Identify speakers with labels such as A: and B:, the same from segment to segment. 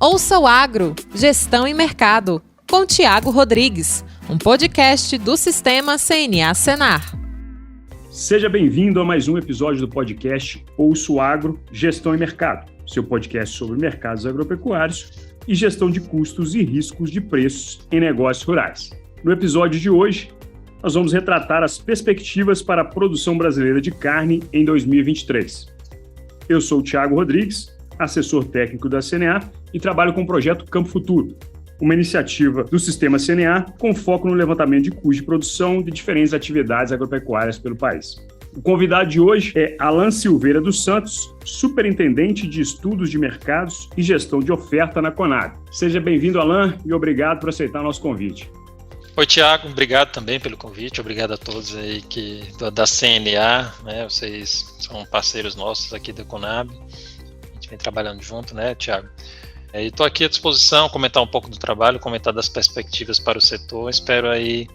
A: Ouça o Agro, Gestão e Mercado, com Tiago Rodrigues, um podcast do Sistema CNA Senar.
B: Seja bem-vindo a mais um episódio do podcast Ouça o Agro, Gestão e Mercado, seu podcast sobre mercados agropecuários e gestão de custos e riscos de preços em negócios rurais. No episódio de hoje, nós vamos retratar as perspectivas para a produção brasileira de carne em 2023. Eu sou o Tiago Rodrigues, assessor técnico da CNA e trabalho com o projeto Campo Futuro, uma iniciativa do Sistema CNA com foco no levantamento de custos de produção de diferentes atividades agropecuárias pelo país. O convidado de hoje é Alan Silveira dos Santos, superintendente de estudos de mercados e gestão de oferta na Conab. Seja bem-vindo, Alan, e obrigado por aceitar nosso convite.
C: Oi, Tiago, obrigado também pelo convite, obrigado a todos aí da CNA, né? Vocês são parceiros nossos aqui da Conab, a gente vem trabalhando junto, né, Tiago? E estou aqui à disposição, comentar um pouco do trabalho, comentar das perspectivas para o setor, espero aí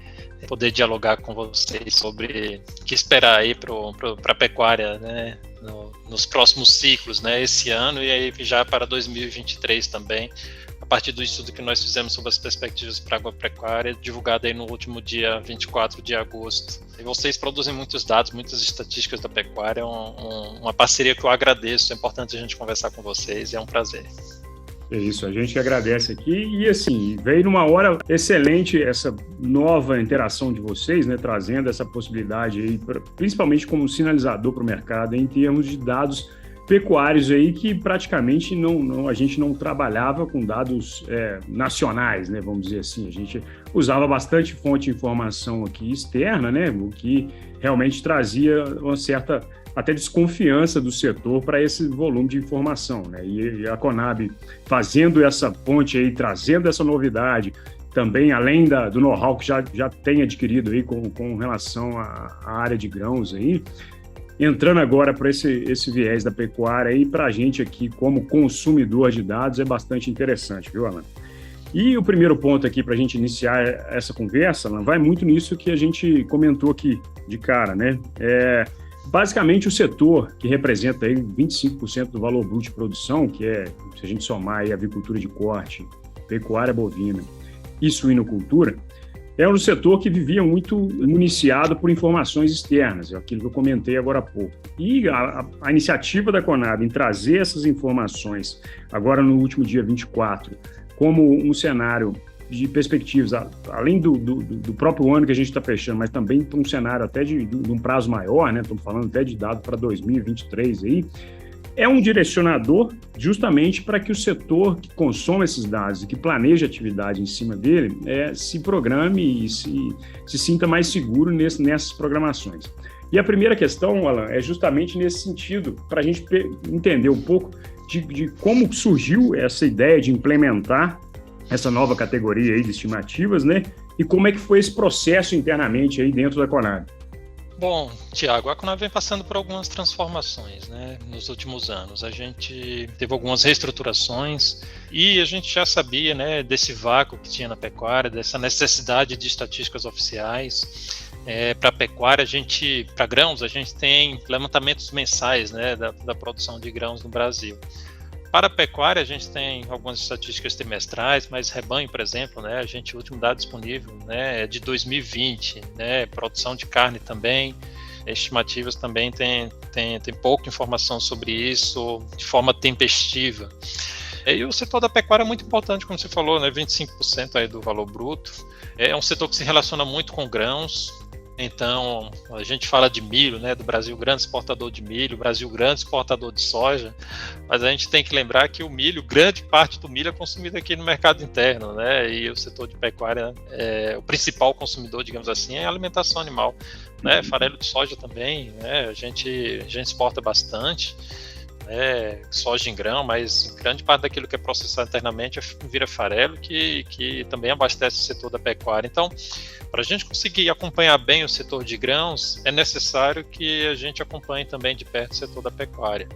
C: poder dialogar com vocês sobre o que esperar aí para a pecuária, né, nos próximos ciclos, né, esse ano e aí já para 2023 também, a partir do estudo que nós fizemos sobre as perspectivas para a agropecuária, divulgado aí no último dia 24 de agosto. E vocês produzem muitos dados, muitas estatísticas da pecuária, uma parceria que eu agradeço, é importante a gente conversar com vocês, é um prazer.
B: É isso, a gente agradece aqui e assim, veio numa hora excelente essa nova interação de vocês, né, trazendo essa possibilidade aí, principalmente como sinalizador para o mercado em termos de dados pecuários aí que praticamente a gente não trabalhava com dados nacionais, né, vamos dizer assim, a gente usava bastante fonte de informação aqui externa, né, o que realmente trazia uma certa até desconfiança do setor para esse volume de informação, né? E a Conab fazendo essa ponte aí, trazendo essa novidade, também além do know-how que já tem adquirido aí com relação à área de grãos aí, entrando agora para esse viés da pecuária aí, para a gente aqui como consumidor de dados é bastante interessante, viu, Alan? E o primeiro ponto aqui para a gente iniciar essa conversa, Alan, vai muito nisso que a gente comentou aqui de cara, né? Basicamente, o setor que representa aí 25% do valor bruto de produção, que é, se a gente somar aí avicultura de corte, pecuária bovina e suinocultura, é um setor que vivia muito municiado por informações externas, é aquilo que eu comentei agora há pouco. E a iniciativa da Conab em trazer essas informações, agora no último dia 24, como um cenário de perspectivas, além do próprio ano que a gente está fechando, mas também para um cenário até de um prazo maior, né? Estamos falando até de dado para 2023 aí, é um direcionador justamente para que o setor que consome esses dados e que planeja atividade em cima dele se programe e se sinta mais seguro nessas programações. E a primeira questão, Alan, é justamente nesse sentido, para a gente entender um pouco de como surgiu essa ideia de implementar essa nova categoria aí de estimativas, né? E como é que foi esse processo internamente aí dentro da Conab?
C: Bom, Tiago, a Conab vem passando por algumas transformações, né, nos últimos anos. A gente teve algumas reestruturações e a gente já sabia, né, desse vácuo que tinha na pecuária, dessa necessidade de estatísticas oficiais. Para a pecuária, para grãos, a gente tem levantamentos mensais, né, da produção de grãos no Brasil. Para a pecuária, a gente tem algumas estatísticas trimestrais, mas rebanho, por exemplo, né, o último dado disponível, né, é de 2020, né, produção de carne também, estimativas também tem pouca informação sobre isso de forma tempestiva. E o setor da pecuária é muito importante, como você falou, né, 25% aí do valor bruto, é um setor que se relaciona muito com grãos. Então, a gente fala de milho, né, do Brasil grande exportador de milho, Brasil grande exportador de soja, mas a gente tem que lembrar que o milho, grande parte do milho é consumido aqui no mercado interno, né, e o setor de pecuária, o principal consumidor, digamos assim, é a alimentação animal, né, farelo de soja também, né, a gente exporta bastante, soja em grão, mas grande parte daquilo que é processado internamente vira farelo, que também abastece o setor da pecuária. Então, para a gente conseguir acompanhar bem o setor de grãos, é necessário que a gente acompanhe também de perto o setor da pecuária.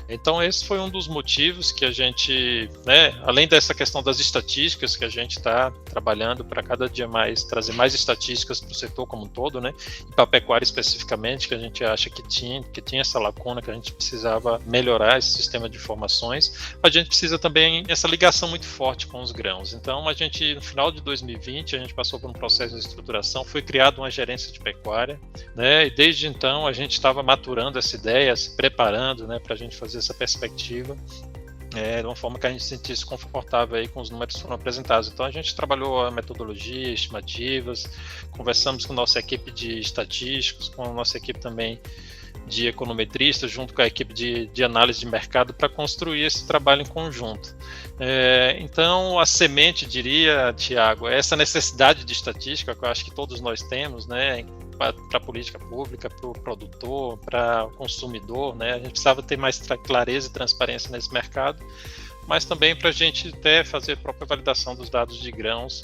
C: Então esse foi um dos motivos que a gente, né, além dessa questão das estatísticas que a gente está trabalhando para cada dia mais trazer mais estatísticas para o setor como um todo, né, e para a pecuária especificamente, que a gente acha que tinha essa lacuna, que a gente precisava melhorar esse sistema de informações, a gente precisa também essa ligação muito forte com os grãos. Então a gente, no final de 2020, a gente passou por um processo de estruturação, foi criada uma gerência de pecuária, né, e desde então a gente estava maturando essa ideia, se preparando, né, para a gente fazer essa perspectiva, de uma forma que a gente se sentisse confortável aí com os números que foram apresentados. Então a gente trabalhou a metodologia, estimativas, conversamos com nossa equipe de estatísticos, com a nossa equipe também de econometristas, junto com a equipe de análise de mercado, para construir esse trabalho em conjunto. Então a semente, diria, Tiago, é essa necessidade de estatística que eu acho que todos nós temos, né, para a política pública, para o produtor, para o consumidor, né? A gente precisava ter mais clareza e transparência nesse mercado, mas também para a gente até fazer a própria validação dos dados de grãos,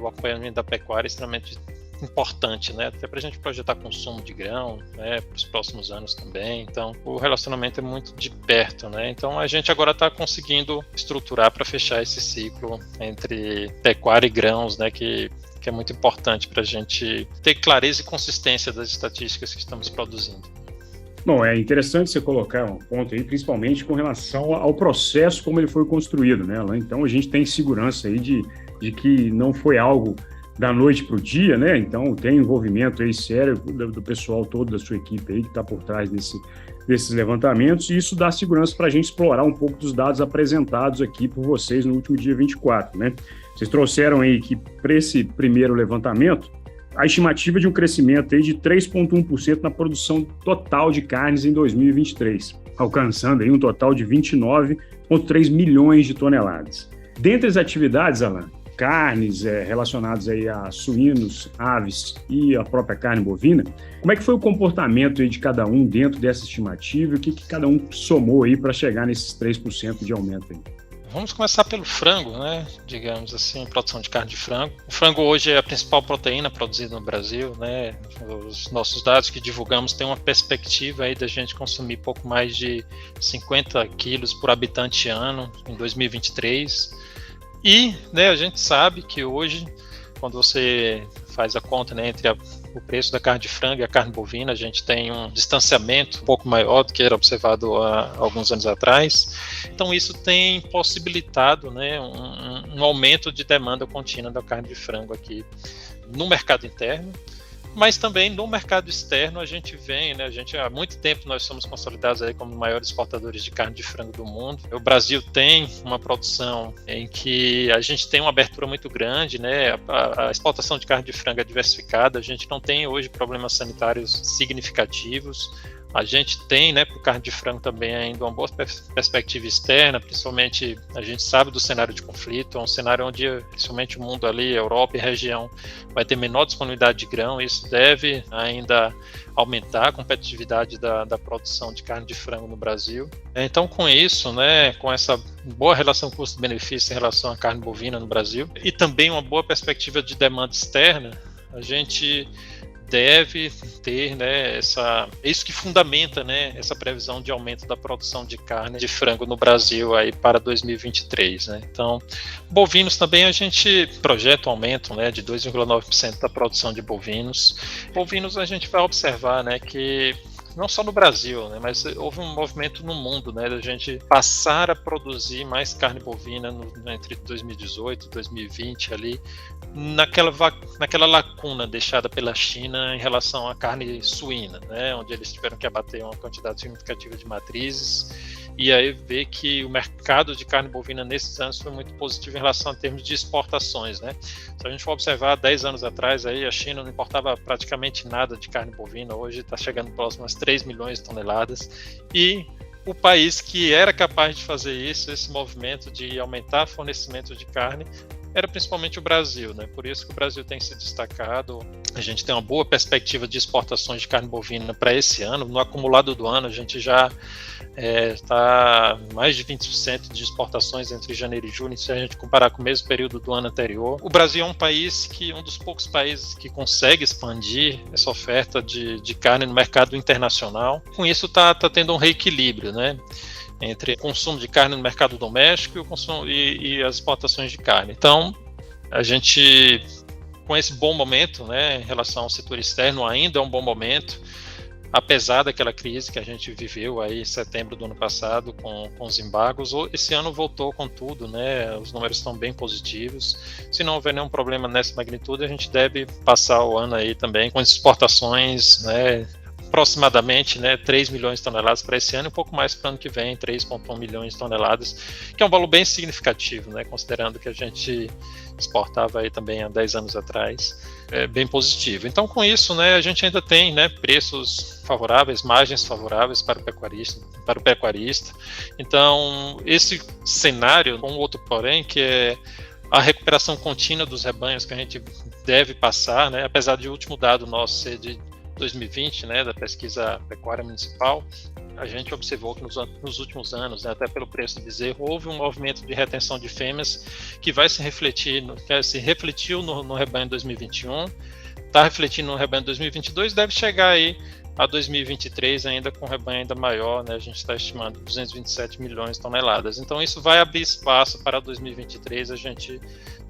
C: o acompanhamento da pecuária é extremamente importante, né? Até para a gente projetar consumo de grão, né, para os próximos anos também. Então o relacionamento é muito de perto, né? Então a gente agora está conseguindo estruturar para fechar esse ciclo entre pecuária e grãos, né, que é muito importante para a gente ter clareza e consistência das estatísticas que estamos produzindo.
B: Bom, é interessante você colocar um ponto aí, principalmente com relação ao processo como ele foi construído, né? Então a gente tem segurança aí de que não foi algo da noite para o dia, né? Então tem envolvimento aí sério do pessoal todo da sua equipe aí que está por trás desses levantamentos, e isso dá segurança para a gente explorar um pouco dos dados apresentados aqui por vocês no último dia 24, né? Vocês trouxeram aí que para esse primeiro levantamento, a estimativa de um crescimento aí de 3,1% na produção total de carnes em 2023, alcançando aí um total de 29,3 milhões de toneladas. Dentre as atividades, Alan, carnes relacionadas aí a suínos, aves e a própria carne bovina, como é que foi o comportamento aí de cada um dentro dessa estimativa e o que cada um somou aí para chegar nesses 3% de aumento aí?
C: Vamos começar pelo frango, né? Digamos assim, produção de carne de frango. O frango hoje é a principal proteína produzida no Brasil, né? Os nossos dados que divulgamos têm uma perspectiva aí da gente consumir pouco mais de 50 quilos por habitante ano em 2023. E, né, a gente sabe que hoje, quando você faz a conta, né, entre o preço da carne de frango e a carne bovina, a gente tem um distanciamento um pouco maior do que era observado há alguns anos atrás. Então isso tem possibilitado, né, um aumento de demanda contínua da carne de frango aqui no mercado interno, mas também no mercado externo a gente vem, né, há muito tempo nós somos consolidados aí como maiores exportadores de carne de frango do mundo. O Brasil tem uma produção em que a gente tem uma abertura muito grande, né, a exportação de carne de frango é diversificada, a gente não tem hoje problemas sanitários significativos. A gente tem, né, para o carne de frango também ainda uma boa perspectiva externa, principalmente a gente sabe do cenário de conflito, é um cenário onde principalmente o mundo ali, Europa e região, vai ter menor disponibilidade de grão, e isso deve ainda aumentar a competitividade da produção de carne de frango no Brasil. Então com isso, né, com essa boa relação custo-benefício em relação à carne bovina no Brasil, e também uma boa perspectiva de demanda externa, a gente deve ter, né, isso que fundamenta, né, essa previsão de aumento da produção de carne de frango no Brasil aí para 2023, né? Então, bovinos também a gente projeta um aumento, né, de 2,9% da produção de bovinos. Bovinos a gente vai observar, né, que não só no Brasil, né, mas houve um movimento no mundo, né, da gente passar a produzir mais carne bovina entre 2018 e 2020 ali, naquela lacuna deixada pela China em relação à carne suína, né, onde eles tiveram que abater uma quantidade significativa de matrizes, e aí ver que o mercado de carne bovina nesses anos foi muito positivo em relação a termos de exportações, né. Se a gente for observar 10 anos atrás, aí a China não importava praticamente nada de carne bovina, hoje está chegando próximo às 3 milhões de toneladas, e o país que era capaz de fazer isso, esse movimento de aumentar o fornecimento de carne, era principalmente o Brasil, né? Por isso que o Brasil tem se destacado. A gente tem uma boa perspectiva de exportações de carne bovina para esse ano. No acumulado do ano, a gente já está mais de 20% de exportações entre janeiro e junho, se a gente comparar com o mesmo período do ano anterior. O Brasil é um dos poucos países que consegue expandir essa oferta de carne no mercado internacional. Com isso, está tendo um reequilíbrio, né? entre o consumo de carne no mercado doméstico e o consumo e as exportações de carne. Então, a gente, com esse bom momento, né, em relação ao setor externo, ainda é um bom momento, apesar daquela crise que a gente viveu aí em setembro do ano passado com os embargos. Esse ano voltou com tudo, né? Os números estão bem positivos. Se não houver nenhum problema nessa magnitude, a gente deve passar o ano aí também com exportações, né, aproximadamente, né, 3 milhões de toneladas para esse ano e um pouco mais para o ano que vem, 3,1 milhões de toneladas, que é um valor bem significativo, né, considerando que a gente exportava aí também há 10 anos atrás, é bem positivo. Então, com isso, né, a gente ainda tem, né, preços favoráveis, margens favoráveis para o pecuarista. Então, esse cenário, com outro porém, que é a recuperação contínua dos rebanhos que a gente deve passar, né, apesar de o último dado nosso ser de 2020, né, da pesquisa pecuária municipal, a gente observou que nos últimos anos, né, até pelo preço do bezerro, houve um movimento de retenção de fêmeas que vai se refletiu no rebanho 2021, está refletindo no rebanho 2022, deve chegar aí a 2023 ainda com um rebanho ainda maior, né, a gente está estimando 227 milhões de toneladas. Então isso vai abrir espaço para 2023 a gente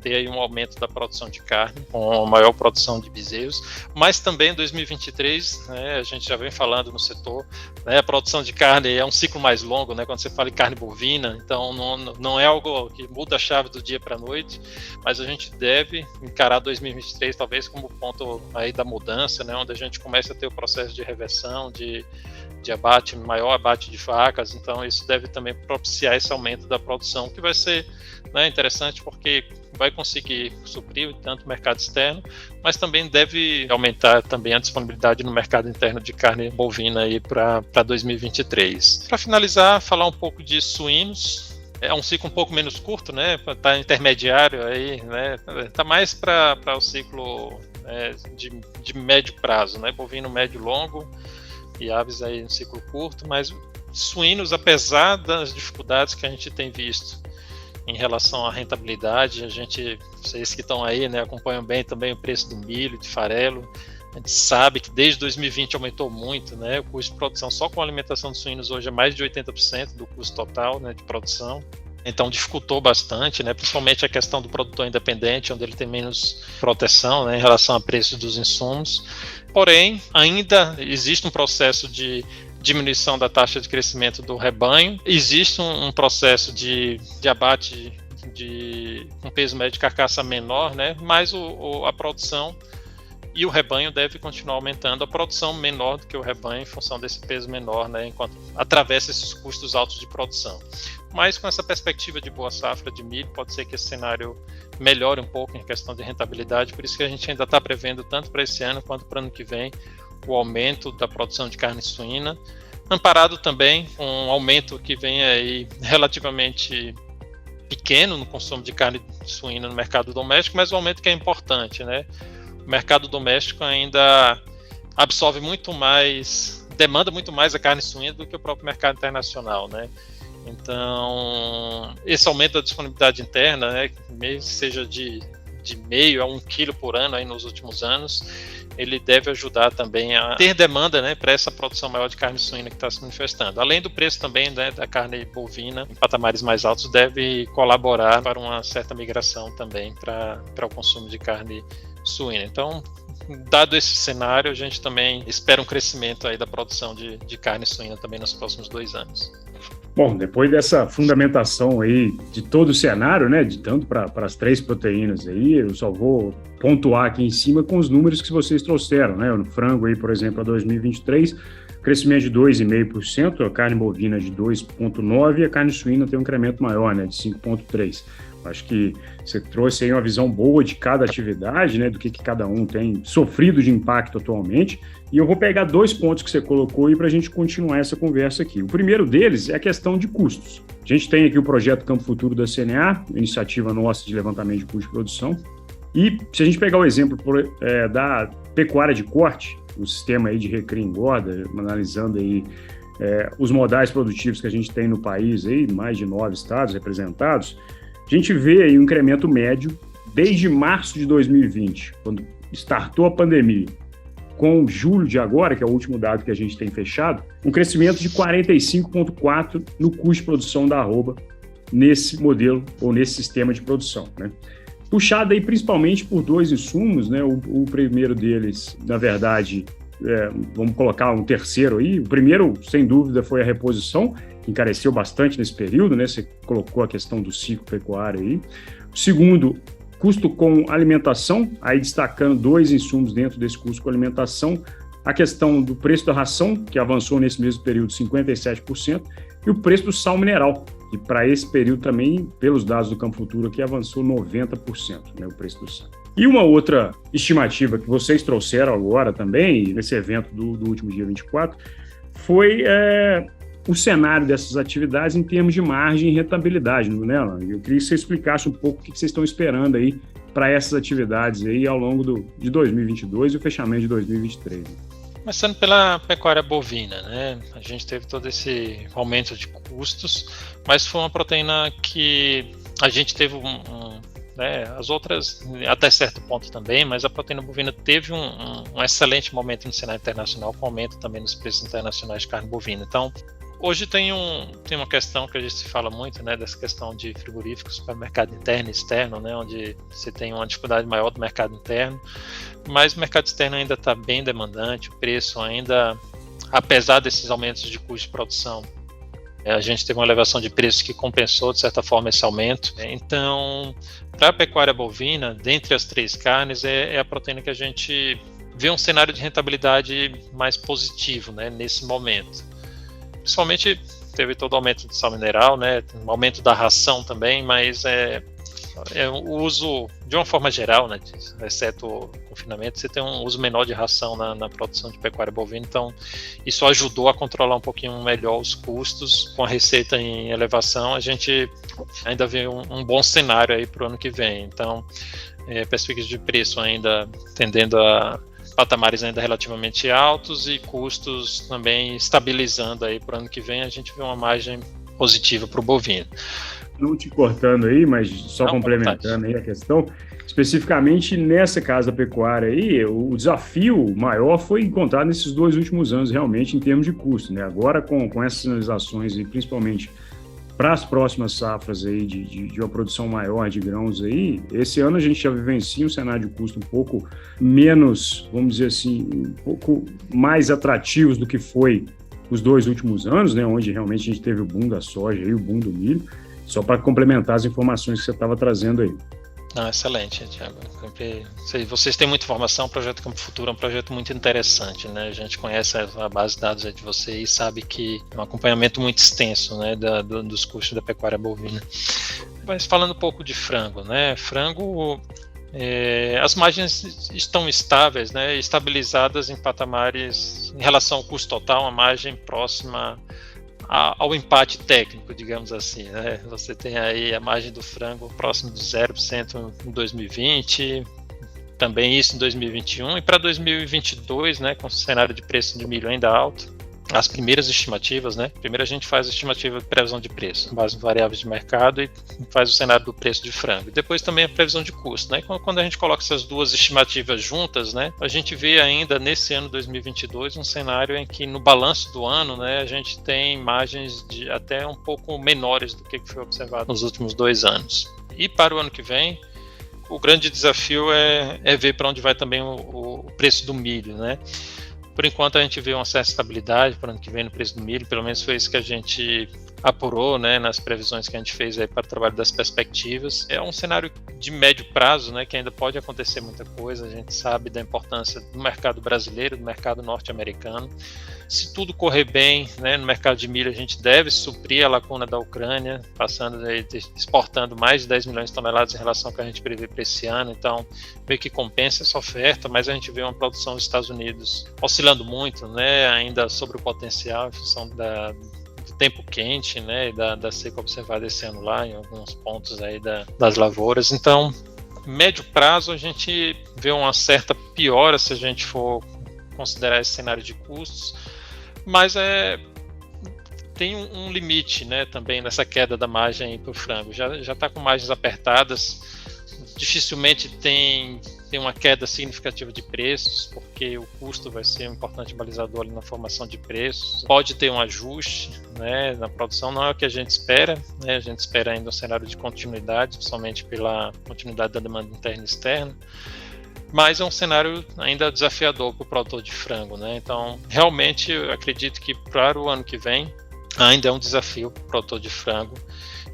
C: ter aí um aumento da produção de carne, com a maior produção de bezerros, mas também em 2023, né, a gente já vem falando no setor, né, a produção de carne é um ciclo mais longo, né, quando você fala em carne bovina, então não é algo que muda a chave do dia para a noite, mas a gente deve encarar 2023 talvez como ponto aí da mudança, né, onde a gente começa a ter o processo de reversão, de abate, maior abate de vacas, então isso deve também propiciar esse aumento da produção, que vai ser, né, interessante porque vai conseguir suprir tanto o mercado externo, mas também deve aumentar também a disponibilidade no mercado interno de carne bovina aí para 2023. Para finalizar, falar um pouco de suínos. É um ciclo um pouco menos curto, né? Está intermediário aí, né? Está mais para o ciclo de médio prazo, né? Bovino médio longo e aves aí no ciclo curto, mas suínos, apesar das dificuldades que a gente tem visto em relação à rentabilidade, vocês que estão aí, né, acompanham bem também o preço do milho, de farelo, a gente sabe que desde 2020 aumentou muito, né, o custo de produção só com a alimentação de suínos hoje é mais de 80% do custo total, né, de produção. Então dificultou bastante, né, principalmente a questão do produtor independente, onde ele tem menos proteção, né, em relação a preço dos insumos. Porém, ainda existe um processo de diminuição da taxa de crescimento do rebanho, existe um processo de abate de um peso médio de carcaça menor, né, mas a produção e o rebanho deve continuar aumentando, a produção menor do que o rebanho em função desse peso menor, né, enquanto atravessa esses custos altos de produção. Mas com essa perspectiva de boa safra de milho, pode ser que esse cenário melhore um pouco em questão de rentabilidade, por isso que a gente ainda está prevendo tanto para esse ano quanto para o ano que vem o aumento da produção de carne suína, amparado também com um aumento que vem aí relativamente pequeno no consumo de carne suína no mercado doméstico, mas um aumento que é importante, né? O mercado doméstico ainda absorve muito mais, demanda muito mais a carne suína do que o próprio mercado internacional, né? Então, esse aumento da disponibilidade interna, né, mesmo que seja de meio a 1 quilo por ano aí nos últimos anos, ele deve ajudar também a ter demanda, né, para essa produção maior de carne suína que está se manifestando. Além do preço também, né, da carne bovina em patamares mais altos, deve colaborar para uma certa migração também para o consumo de carne suína. Então, dado esse cenário, a gente também espera um crescimento aí da produção de carne suína também nos próximos 2 anos.
B: Bom, depois dessa fundamentação aí de todo o cenário, né, de tanto para as 3 proteínas aí, eu só vou pontuar aqui em cima com os números que vocês trouxeram, né, no frango aí, por exemplo, a 2023, crescimento de 2,5%, a carne bovina de 2,9% e a carne suína tem um incremento maior, né, de 5,3%. Acho que você trouxe aí uma visão boa de cada atividade, né, do que cada um tem sofrido de impacto atualmente. E eu vou pegar 2 pontos que você colocou aí para a gente continuar essa conversa aqui. O primeiro deles é a questão de custos. A gente tem aqui o projeto Campo Futuro da CNA, iniciativa nossa de levantamento de custo de produção. E se a gente pegar o exemplo da pecuária de corte, o sistema aí de recria e engorda, analisando aí os modais produtivos que a gente tem no país, aí, mais de 9 estados representados, a gente vê aí um incremento médio desde março de 2020, quando startou a pandemia, com julho de agora, que é o último dado que a gente tem fechado, um crescimento de 45,4% no custo de produção da arroba nesse modelo ou nesse sistema de produção, né? Puxado aí principalmente por dois insumos, né? O primeiro deles, na verdade, vamos colocar um terceiro aí. O primeiro, sem dúvida, foi a reposição, que encareceu bastante nesse período, né? Você colocou a questão do ciclo pecuário aí. O segundo, custo com alimentação, aí destacando dois insumos dentro desse custo com alimentação, a questão do preço da ração, que avançou nesse mesmo período 57%, e o preço do sal mineral, que para esse período também, pelos dados do Campo Futuro aqui, avançou 90%, né, o preço do sal. E uma outra estimativa que vocês trouxeram agora também, nesse evento do último dia 24, foi o cenário dessas atividades em termos de margem e rentabilidade, né, Alan? Eu queria que você explicasse um pouco o que vocês estão esperando aí para essas atividades aí ao longo de 2022 e o fechamento de 2023.
C: Começando pela pecuária bovina, né? A gente teve todo esse aumento de custos, mas foi uma proteína que a gente teve né, as outras até certo ponto também, mas a proteína bovina teve um excelente momento no cenário internacional, com aumento também nos preços internacionais de carne bovina. Então, hoje tem uma questão que a gente fala muito, né, dessa questão de frigoríficos para mercado interno e externo, né, onde você tem uma dificuldade maior do mercado interno, mas o mercado externo ainda está bem demandante, o preço ainda, apesar desses aumentos de custo de produção, a gente teve uma elevação de preço que compensou, de certa forma, esse aumento. Então, para a pecuária bovina, dentre as três carnes, é a proteína que a gente vê um cenário de rentabilidade mais positivo, né, nesse momento. Principalmente teve todo o aumento do sal mineral, né, um aumento da ração também, mas o uso, de uma forma geral, né, exceto o confinamento, você tem um uso menor de ração na produção de pecuária bovina, então isso ajudou a controlar um pouquinho melhor os custos. Com a receita em elevação, a gente ainda vê um bom cenário aí para o ano que vem. Então, perspectivas de preço ainda tendendo a patamares ainda relativamente altos e custos também estabilizando aí para o ano que vem, a gente vê uma margem positiva para o bovino.
B: Não te cortando aí, mas só complementando aí a questão, especificamente nessa casa da pecuária aí, o desafio maior foi encontrado nesses 2 últimos anos, realmente, em termos de custo, né? Agora, com essas sinalizações e principalmente para as próximas safras aí de uma produção maior de grãos aí, esse ano a gente já vivencia um cenário de custo um pouco menos, vamos dizer assim, um pouco mais atrativos do que foi os 2 últimos anos, né? Onde realmente a gente teve o boom da soja e o boom do milho. Só para complementar as informações que você estava trazendo aí.
C: Não, excelente, Thiago. Vocês têm muita informação, o Projeto Campo Futuro é um projeto muito interessante, né? A gente conhece a base de dados de vocês e sabe que é um acompanhamento muito extenso, né, dos custos da pecuária bovina. Mas falando um pouco de frango, né? Frango, as margens estão estáveis, né? Estabilizadas em patamares, em relação ao custo total, uma margem próxima ao empate técnico, digamos assim, né? Você tem aí a margem do frango próximo de 0% em 2020, também isso em 2021, e para 2022, né, com o cenário de preço de milho ainda alto, as primeiras estimativas, né? Primeiro a gente faz a estimativa de previsão de preço, com base em variáveis de mercado, e faz o cenário do preço de frango. E depois também a previsão de custo, né? Quando a gente coloca essas duas estimativas juntas, né, a gente vê ainda nesse ano 2022 um cenário em que no balanço do ano, né, a gente tem margens de até um pouco menores do que foi observado nos últimos 2 anos. E para o ano que vem, o grande desafio é ver para onde vai também o preço do milho, né? Por enquanto a gente vê uma certa estabilidade para o ano que vem no preço do milho, pelo menos foi isso que a gente apurou, né, nas previsões que a gente fez aí para o trabalho das perspectivas. É um cenário de médio prazo, né, que ainda pode acontecer muita coisa. A gente sabe da importância do mercado brasileiro, do mercado norte-americano. Se tudo correr bem, né, no mercado de milho, a gente deve suprir a lacuna da Ucrânia, exportando mais de 10 milhões de toneladas em relação ao que a gente prevê para esse ano. Então, meio que compensa essa oferta, mas a gente vê uma produção dos Estados Unidos oscilando muito, né, ainda sobre o potencial em função do tempo quente, né, e da seca observada esse ano lá, em alguns pontos aí das lavouras. Então, médio prazo, a gente vê uma certa piora se a gente for considerar esse cenário de custos, mas tem um limite, né, também nessa queda da margem para o frango. Já está com margens apertadas, dificilmente tem ter uma queda significativa de preços, porque o custo vai ser um importante balizador ali na formação de preços. Pode ter um ajuste, né, na produção, não é o que a gente espera, né? A gente espera ainda um cenário de continuidade, principalmente pela continuidade da demanda interna e externa, mas é um cenário ainda desafiador para o produtor de frango, né? Então, realmente, eu acredito que para o ano que vem ainda é um desafio para o produtor de frango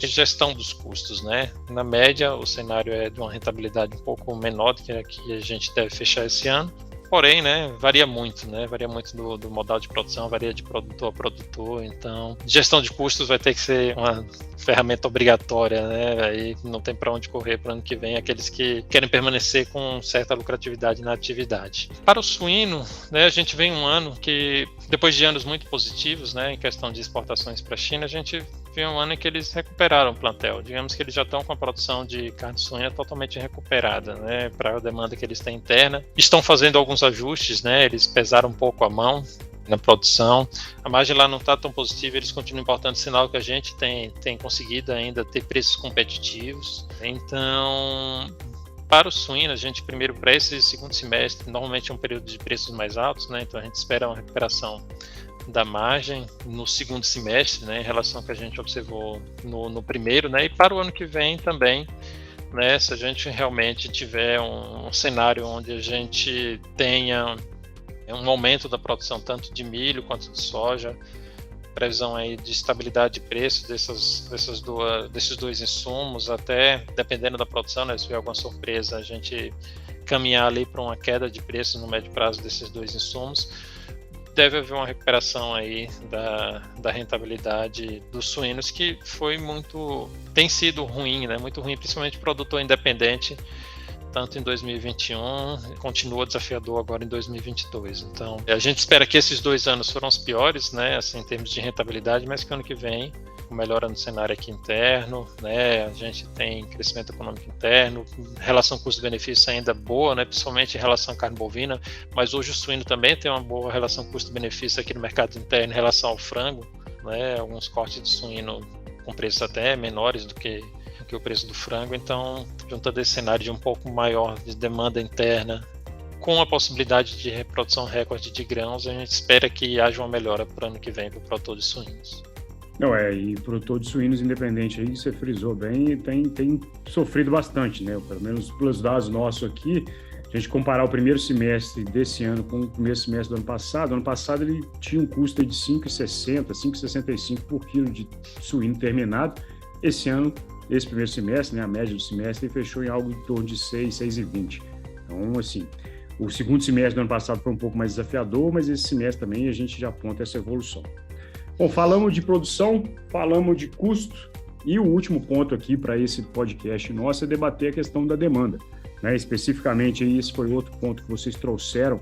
C: a gestão dos custos, né? Na média, o cenário é de uma rentabilidade um pouco menor do que a que a gente deve fechar esse ano. Porém, né, varia muito, né? Varia muito do modal de produção, varia de produtor a produtor. Então, gestão de custos vai ter que ser uma ferramenta obrigatória, né? Aí não tem para onde correr para o ano que vem aqueles que querem permanecer com certa lucratividade na atividade. Para o suíno, né, a gente vem um ano que, depois de anos muito positivos, né, em questão de exportações para a China, a gente vem um ano em que eles recuperaram o plantel. Digamos que eles já estão com a produção de carne suína totalmente recuperada, né, para a demanda que eles têm interna. Estão fazendo alguns ajustes, né, eles pesaram um pouco a mão na produção. A margem lá não está tão positiva, eles continuam importando, sinal que a gente tem conseguido ainda ter preços competitivos. Então, para o suíno, a gente primeiro para esse segundo semestre, normalmente é um período de preços mais altos, né, então a gente espera uma recuperação da margem no segundo semestre, né, em relação ao que a gente observou no primeiro, né, e para o ano que vem também, né, se a gente realmente tiver um cenário onde a gente tenha um aumento da produção tanto de milho quanto de soja, previsão aí de estabilidade de preço desses dois insumos, até dependendo da produção, né, se tiver alguma surpresa, a gente caminhar ali para uma queda de preço no médio prazo desses dois insumos. Deve haver uma recuperação aí da rentabilidade dos suínos, que tem sido ruim, né? Muito ruim, principalmente produtor independente, tanto em 2021, continua desafiador agora em 2022. Então, a gente espera que esses 2 anos foram os piores, né? Assim, em termos de rentabilidade, mas que ano que vem, melhora no cenário aqui interno, né? A gente tem crescimento econômico interno, relação custo-benefício ainda boa, né? Principalmente em relação à carne bovina, mas hoje o suíno também tem uma boa relação custo-benefício aqui no mercado interno em relação ao frango, né? Alguns cortes de suíno com preços até menores do que o preço do frango. Então, juntando esse cenário de um pouco maior de demanda interna com a possibilidade de reprodução recorde de grãos, a gente espera que haja uma melhora para o ano que vem para o produtor de suínos.
B: Não, e o produtor de suínos independente aí, você frisou bem, tem sofrido bastante, né? Pelo menos pelos dados nossos aqui, a gente comparar o primeiro semestre desse ano com o primeiro semestre do ano passado ele tinha um custo de R$ 5,60, R$ 5,65 por quilo de suíno terminado. Esse ano, esse primeiro semestre, né, a média do semestre, ele fechou em algo em torno de R$ 6,20. Então, assim, o segundo semestre do ano passado foi um pouco mais desafiador, mas esse semestre também a gente já aponta essa evolução. Bom, falamos de produção, falamos de custo, e o último ponto aqui para esse podcast nosso é debater a questão da demanda, né? Especificamente, esse foi outro ponto que vocês trouxeram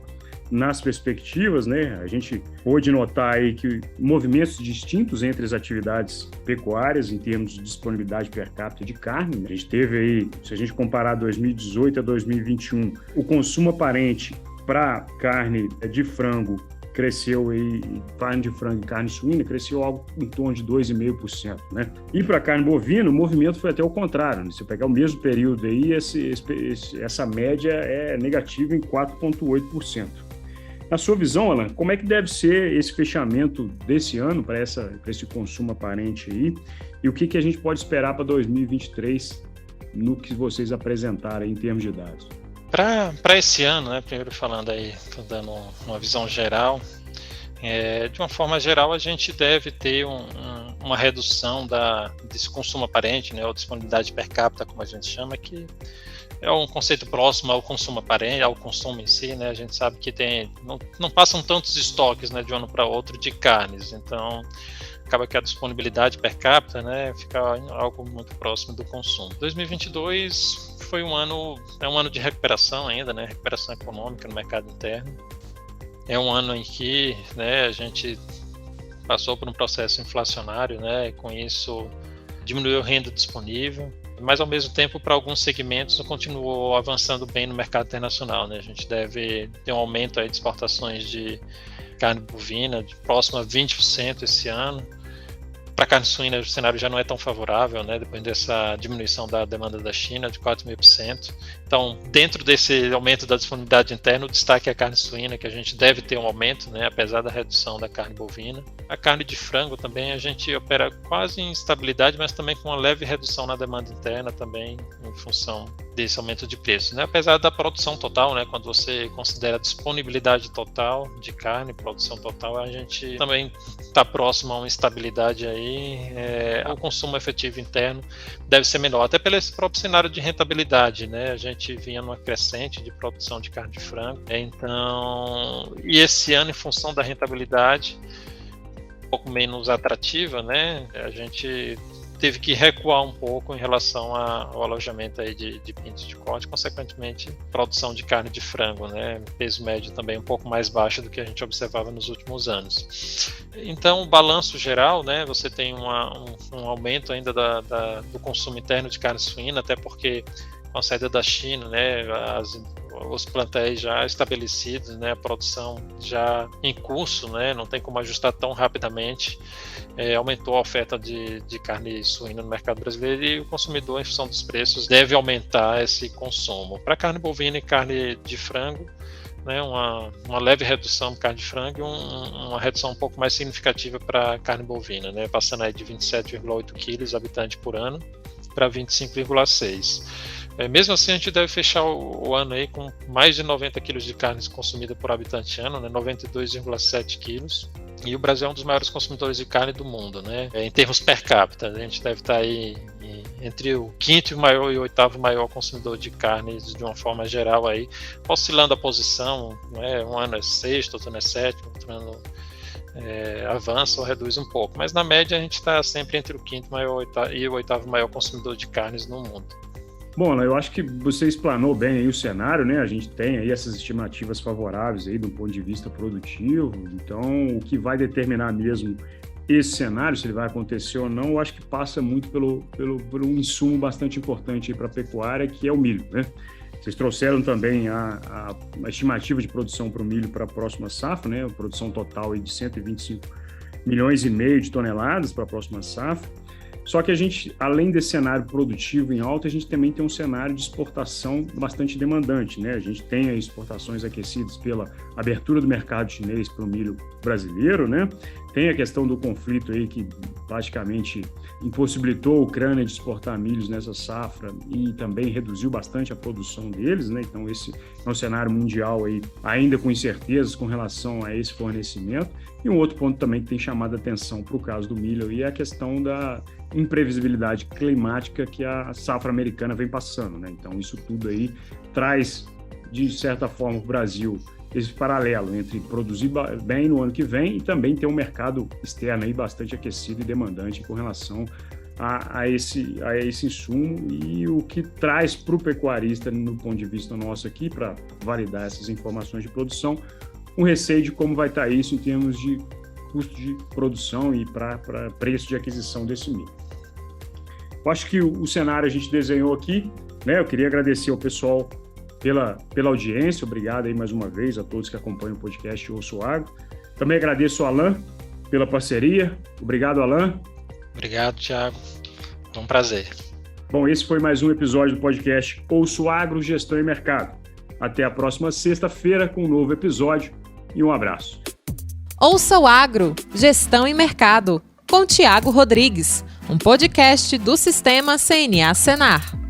B: nas perspectivas, né? A gente pôde notar aí que movimentos distintos entre as atividades pecuárias em termos de disponibilidade per capita de carne. A gente teve aí, se a gente comparar 2018 a 2021, o consumo aparente para carne de frango cresceu aí, carne de frango e carne suína cresceu algo em torno de 2,5%, né? E para carne bovina, o movimento foi até o contrário, né? Se você pegar o mesmo período aí, essa média é negativa em 4,8%. Na sua visão, Alan, como é que deve ser esse fechamento desse ano para esse consumo aparente aí? E o que a gente pode esperar para 2023 no que vocês apresentaram aí em termos de dados?
C: Para esse ano, né, primeiro falando aí, dando uma visão geral, de uma forma geral a gente deve ter uma redução desse consumo aparente, né, ou disponibilidade per capita, como a gente chama, que é um conceito próximo ao consumo aparente, ao consumo em si, né? A gente sabe que não passam tantos estoques, né, de um ano para outro de carnes, então acaba que a disponibilidade per capita, né, fica algo muito próximo do consumo. 2022 foi um ano de recuperação ainda, né, recuperação econômica no mercado interno. É um ano em que, né, a gente passou por um processo inflacionário, né, e com isso diminuiu a renda disponível, mas ao mesmo tempo para alguns segmentos continuou avançando bem no mercado internacional, né? A gente deve ter um aumento aí de exportações de carne bovina de próximo a 20% esse ano, para a carne suína o cenário já não é tão favorável, né, depois dessa diminuição da demanda da China de 4.000%. Então, dentro desse aumento da disponibilidade interna, o destaque é a carne suína, que a gente deve ter um aumento, né, apesar da redução da carne bovina. A carne de frango também a gente opera quase em estabilidade, mas também com uma leve redução na demanda interna também, em função desse aumento de preço, né? Apesar da produção total, né, quando você considera a disponibilidade total de carne, produção total, a gente também está próximo a uma estabilidade aí. O consumo efetivo interno deve ser menor, até pelo esse próprio cenário de rentabilidade, né? A gente vinha numa crescente de produção de carne de frango, então, e esse ano, em função da rentabilidade um pouco menos atrativa, né, a gente teve que recuar um pouco em relação ao alojamento aí de pintos de corte, consequentemente produção de carne de frango, né, peso médio também um pouco mais baixo do que a gente observava nos últimos anos. Então, o balanço geral, né, você tem um aumento ainda do consumo interno de carne suína, até porque com a saída da China, né, os plantéis já estabelecidos, né, a produção já em curso, né, não tem como ajustar tão rapidamente, aumentou a oferta de carne suína no mercado brasileiro e o consumidor, em função dos preços, deve aumentar esse consumo. Para carne bovina e carne de frango, né, uma leve redução para carne de frango e uma redução um pouco mais significativa para carne bovina, né, passando aí de 27,8 quilos habitante por ano para 25,6. Mesmo assim, a gente deve fechar o ano aí com mais de 90 quilos de carne consumida por habitante ano, né, 92,7 quilos. E o Brasil é um dos maiores consumidores de carne do mundo, né? Em termos per capita, a gente deve estar aí entre o quinto maior e o oitavo maior consumidor de carne de uma forma geral aí, oscilando a posição, né? Um ano é sexto, outro ano é sétimo, outro ano avança ou reduz um pouco. Mas na média a gente está sempre entre o quinto maior e o oitavo maior consumidor de carnes no mundo.
B: Bom, eu acho que você explanou bem aí o cenário, né? A gente tem aí essas estimativas favoráveis aí do ponto de vista produtivo. Então, o que vai determinar mesmo esse cenário, se ele vai acontecer ou não, eu acho que passa muito por um insumo bastante importante para a pecuária, que é o milho, né? Vocês trouxeram também a estimativa de produção para o milho para a próxima safra, né? A produção total aí de 125 milhões e meio de toneladas para a próxima safra. Só que a gente, além desse cenário produtivo em alta, a gente também tem um cenário de exportação bastante demandante, né? A gente tem exportações aquecidas pela abertura do mercado chinês para o milho brasileiro, né? Tem a questão do conflito aí que praticamente impossibilitou a Ucrânia de exportar milhos nessa safra e também reduziu bastante a produção deles, né? Então esse é um cenário mundial aí ainda com incertezas com relação a esse fornecimento. E um outro ponto também que tem chamado a atenção para o caso do milho aí é a questão da imprevisibilidade climática que a safra americana vem passando, né? Então isso tudo aí traz, de certa forma, o Brasil esse paralelo entre produzir bem no ano que vem e também ter um mercado externo aí bastante aquecido e demandante com relação a esse insumo, e o que traz para o pecuarista, no ponto de vista nosso aqui, para validar essas informações de produção, um receio de como vai estar isso em termos de custo de produção e para preço de aquisição desse milho. Eu acho que o cenário a gente desenhou aqui, né? Eu queria agradecer ao pessoal pela audiência, obrigado aí mais uma vez a todos que acompanham o podcast Ouço Agro. Também agradeço ao Alain pela parceria. Obrigado, Alain.
C: Obrigado, Thiago. Foi um prazer.
B: Bom, esse foi mais um episódio do podcast Ouço Agro, Gestão e Mercado. Até a próxima sexta-feira com um novo episódio e um abraço.
A: Ouça o Agro, Gestão e Mercado, com Thiago Rodrigues, um podcast do Sistema CNA Senar.